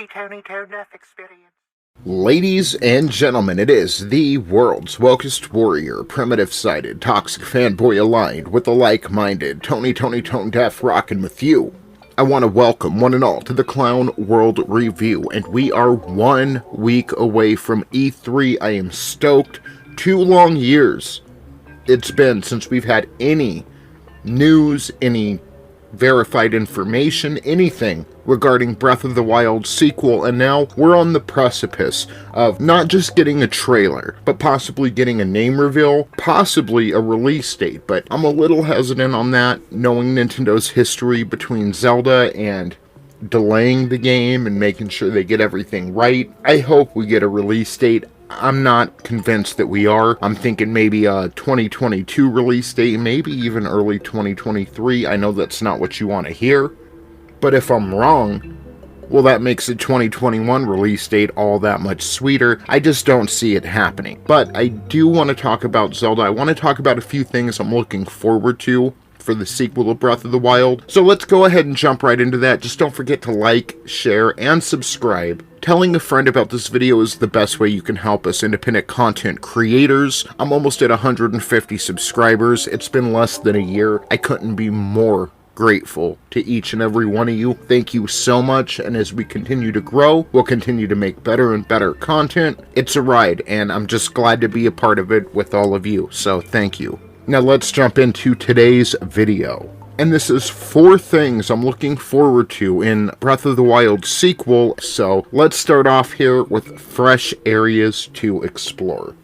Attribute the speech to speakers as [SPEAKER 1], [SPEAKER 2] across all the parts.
[SPEAKER 1] the Tony Tone Death Experience.
[SPEAKER 2] Ladies and gentlemen, it is the world's wokest warrior, primitive-sided, toxic fanboy aligned with the like-minded Tony Tone Death rockin' with you. I want to welcome one and all to the Clown World Review, and we are 1 week away from E3. I am stoked. 2 long years it's been since we've had any news, any verified information, anything regarding Breath of the Wild sequel, and now we're on the precipice of not just getting a trailer, but possibly getting a name reveal, possibly a release date, but I'm a little hesitant on that, knowing Nintendo's history between Zelda and delaying the game and making sure they get everything right. I hope we get a release date. I'm not convinced that we are. I'm thinking maybe a 2022 release date, maybe even early 2023. I know that's not what you want to hear, but if I'm wrong, well, that makes the 2021 release date all that much sweeter. I just don't see it happening. But I do want to talk about Zelda. I want to talk about a few things I'm looking forward to for the sequel to Breath of the Wild. So let's go ahead and jump right into that. Just don't forget to like, share, and subscribe. Telling a friend about this video is the best way you can help us independent content creators. I'm almost at 150 subscribers. It's been less than a year. I couldn't be more grateful to each and every one of you. Thank you so much, and as we continue to grow, we'll continue to make better and better content. It's a ride, and I'm just glad to be a part of it with all of you, so thank you. Now let's jump into today's video. And this is 4 things I'm looking forward to in Breath of the Wild sequel, so let's start off here with fresh areas to explore.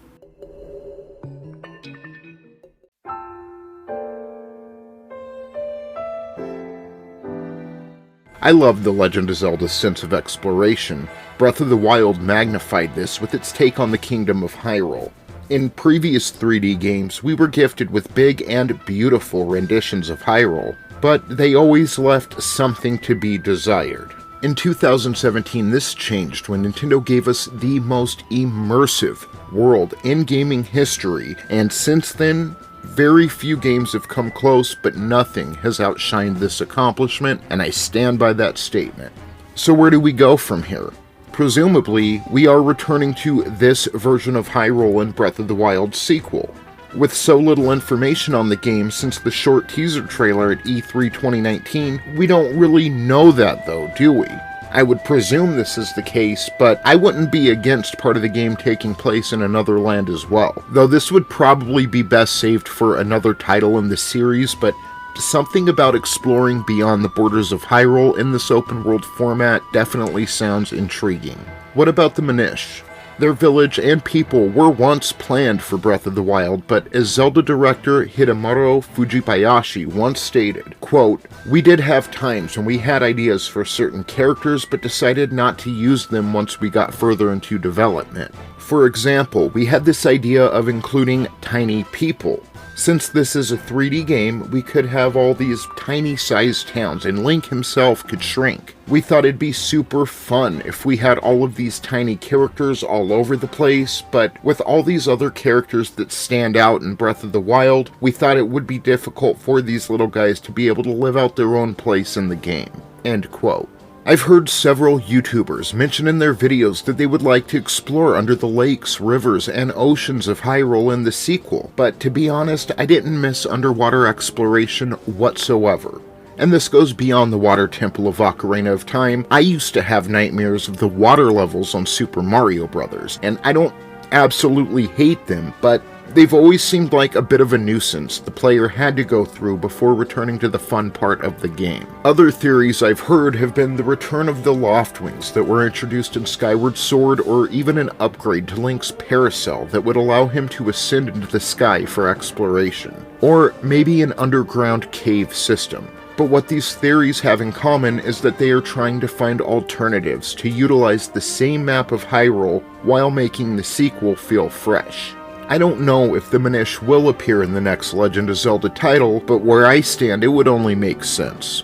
[SPEAKER 2] I love The Legend of Zelda's sense of exploration. Breath of the Wild magnified this with its take on the Kingdom of Hyrule. In previous 3D games, we were gifted with big and beautiful renditions of Hyrule, but they always left something to be desired. In 2017, this changed when Nintendo gave us the most immersive world in gaming history, and since then, very few games have come close, but nothing has outshined this accomplishment, and I stand by that statement. So where do we go from here? Presumably, we are returning to this version of Hyrule in Breath of the Wild sequel. With so little information on the game since the short teaser trailer at E3 2019, we don't really know that though, do we? I would presume this is the case, but I wouldn't be against part of the game taking place in another land as well. Though this would probably be best saved for another title in the series, but something about exploring beyond the borders of Hyrule in this open world format definitely sounds intriguing. What about the Minish? Their village and people were once planned for Breath of the Wild, but as Zelda director Hidemaro Fujibayashi once stated, quote, "We did have times when we had ideas for certain characters but decided not to use them once we got further into development. For example, we had this idea of including tiny people. Since this is a 3D game, we could have all these tiny-sized towns, and Link himself could shrink. We thought it'd be super fun if we had all of these tiny characters all over the place, but with all these other characters that stand out in Breath of the Wild, we thought it would be difficult for these little guys to be able to live out their own place in the game." End quote. I've heard several YouTubers mention in their videos that they would like to explore under the lakes, rivers, and oceans of Hyrule in the sequel, but to be honest, I didn't miss underwater exploration whatsoever. And this goes beyond the Water Temple of Ocarina of Time. I used to have nightmares of the water levels on Super Mario Bros., and I don't absolutely hate them, but they've always seemed like a bit of a nuisance the player had to go through before returning to the fun part of the game. Other theories I've heard have been the return of the Loftwings that were introduced in Skyward Sword, or even an upgrade to Link's Parasol that would allow him to ascend into the sky for exploration. Or maybe an underground cave system. But what these theories have in common is that they are trying to find alternatives to utilize the same map of Hyrule while making the sequel feel fresh. I don't know if the Minish will appear in the next Legend of Zelda title, but where I stand, it would only make sense.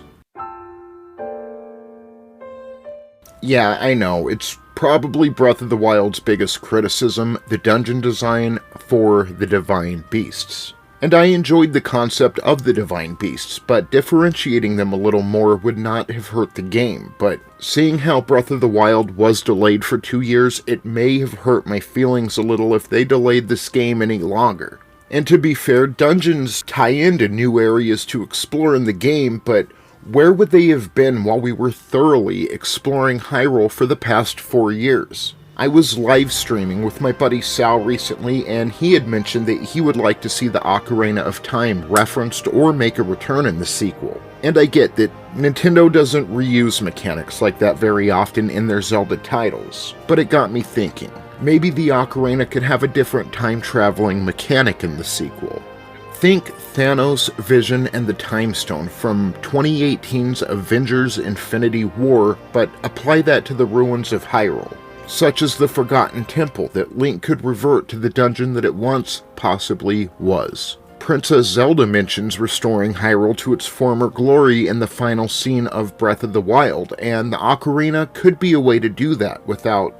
[SPEAKER 2] Yeah, I know, it's probably Breath of the Wild's biggest criticism, the dungeon design for the Divine Beasts. And I enjoyed the concept of the divine beasts, but differentiating them a little more would not have hurt the game. But seeing how Breath of the Wild was delayed for 2 years, it may have hurt my feelings a little if they delayed this game any longer. And to be fair, dungeons tie into new areas to explore in the game, but where would they have been while we were thoroughly exploring Hyrule for the past 4 years? I was live streaming with my buddy Sal recently, and he had mentioned that he would like to see the Ocarina of Time referenced or make a return in the sequel. And I get that Nintendo doesn't reuse mechanics like that very often in their Zelda titles, but it got me thinking. Maybe the Ocarina could have a different time-traveling mechanic in the sequel. Think Thanos, Vision, and the Time Stone from 2018's Avengers Infinity War, but apply that to the ruins of Hyrule. Such as the Forgotten Temple that Link could revert to the dungeon that it once possibly was. Princess Zelda mentions restoring Hyrule to its former glory in the final scene of Breath of the Wild, and the Ocarina could be a way to do that without,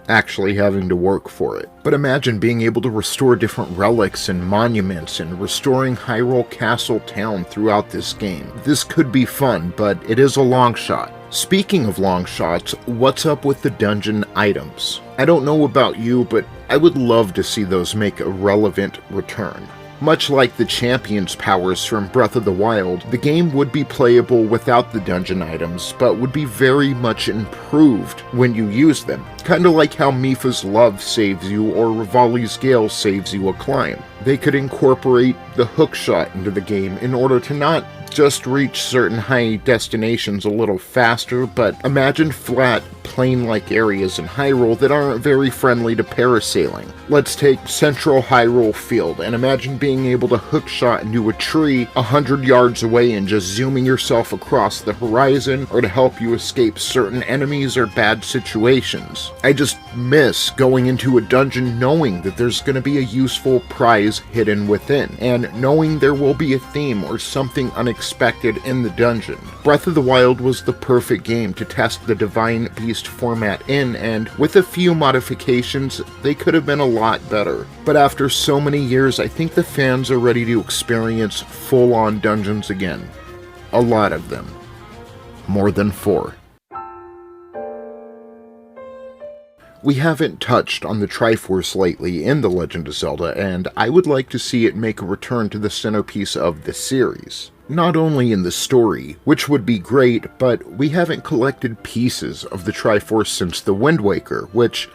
[SPEAKER 2] actually having to work for it. But imagine being able to restore different relics and monuments and restoring Hyrule Castle Town throughout this game. This could be fun, but it is a long shot. Speaking of long shots, what's up with the dungeon items? I don't know about you, but I would love to see those make a relevant return. Much like the Champion's powers from Breath of the Wild, the game would be playable without the dungeon items, but would be very much improved when you use them. Kinda like how Mipha's Love saves you or Rivali's Gale saves you a climb. They could incorporate the hookshot into the game in order to not just reach certain high destinations a little faster, but imagine flat, plain-like areas in Hyrule that aren't very friendly to parasailing. Let's take Central Hyrule Field and imagine being able to hookshot into a tree 100 yards away and just zooming yourself across the horizon, or to help you escape certain enemies or bad situations. I just miss going into a dungeon knowing that there's going to be a useful prize hidden within, and knowing there will be a theme or something unexpected in the dungeon. Breath of the Wild was the perfect game to test the Divine Beast format in, and with a few modifications, they could have been a lot better. But after so many years, I think the fans are ready to experience full-on dungeons again. A lot of them. More than 4. We haven't touched on the Triforce lately in The Legend of Zelda, and I would like to see it make a return to the centerpiece of the series. Not only in the story, which would be great, but we haven't collected pieces of the Triforce since the Wind Waker, which,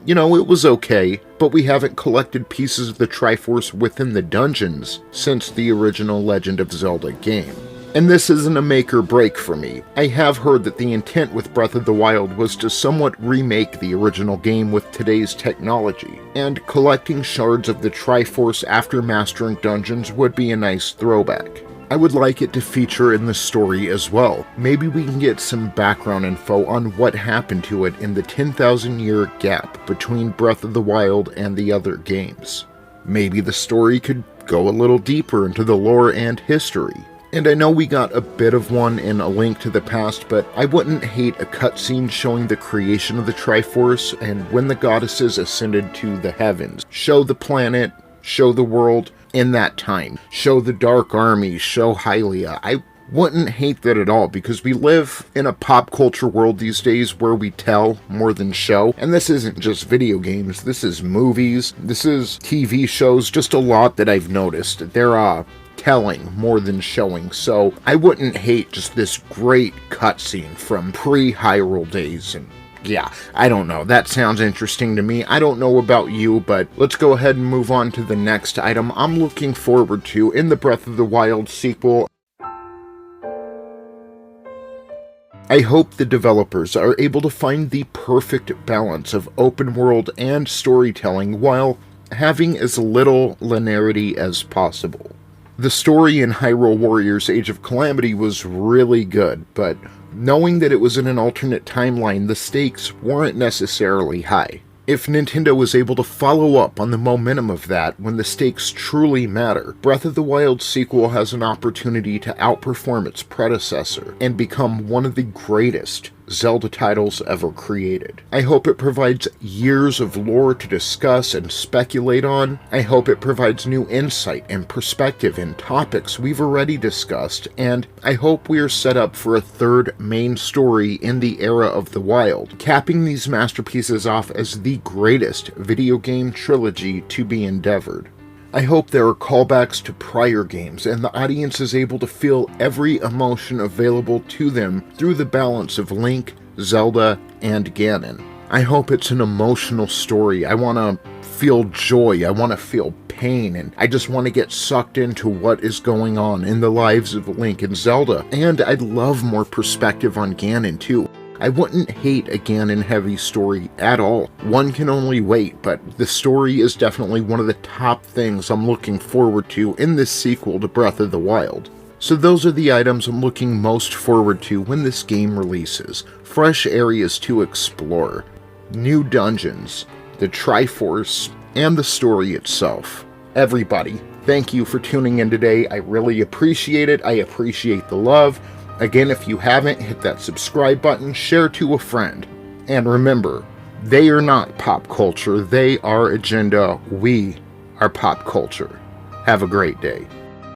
[SPEAKER 2] it was okay, but we haven't collected pieces of the Triforce within the dungeons since the original Legend of Zelda game. And this isn't a make or break for me. I have heard that the intent with Breath of the Wild was to somewhat remake the original game with today's technology, and collecting shards of the Triforce after mastering dungeons would be a nice throwback. I would like it to feature in the story as well. Maybe we can get some background info on what happened to it in the 10,000 year gap between Breath of the Wild and the other games. Maybe the story could go a little deeper into the lore and history. And I know we got a bit of one in A Link to the Past, but I wouldn't hate a cutscene showing the creation of the Triforce and when the goddesses ascended to the heavens. Show the planet, show the world in that time. Show the Dark Army, show Hylia. I wouldn't hate that at all, because we live in a pop culture world these days where we tell more than show. And this isn't just video games, this is movies, this is TV shows, just a lot that I've noticed. They're telling more than showing, so I wouldn't hate just this great cutscene from pre-Hyrule days. And yeah, I don't know, that sounds interesting to me. I don't know about you, but let's go ahead and move on to the next item I'm looking forward to in the Breath of the Wild sequel. I hope the developers are able to find the perfect balance of open world and storytelling while having as little linearity as possible. The story in Hyrule Warriors Age of Calamity was really good, but knowing that it was in an alternate timeline, the stakes weren't necessarily high. If Nintendo was able to follow up on the momentum of that when the stakes truly matter, Breath of the Wild sequel has an opportunity to outperform its predecessor and become one of the greatest Zelda titles ever created. I hope it provides years of lore to discuss and speculate on. I hope it provides new insight and perspective in topics we've already discussed, and I hope we are set up for a third main story in the era of the Wild, capping these masterpieces off as the greatest video game trilogy to be endeavored. I hope there are callbacks to prior games and the audience is able to feel every emotion available to them through the balance of Link, Zelda, and Ganon. I hope it's an emotional story. I want to feel joy, I want to feel pain, and I just want to get sucked into what is going on in the lives of Link and Zelda. And I'd love more perspective on Ganon too. I wouldn't hate a Ganon-heavy story at all. One can only wait, but the story is definitely one of the top things I'm looking forward to in this sequel to Breath of the Wild. So those are the items I'm looking most forward to when this game releases. Fresh areas to explore, new dungeons, the Triforce, and the story itself. Everybody, thank you for tuning in today. I really appreciate it. I appreciate the love. Again, if you haven't, hit that subscribe button, share to a friend. And remember, they are not pop culture, they are agenda, we are pop culture. Have a great day.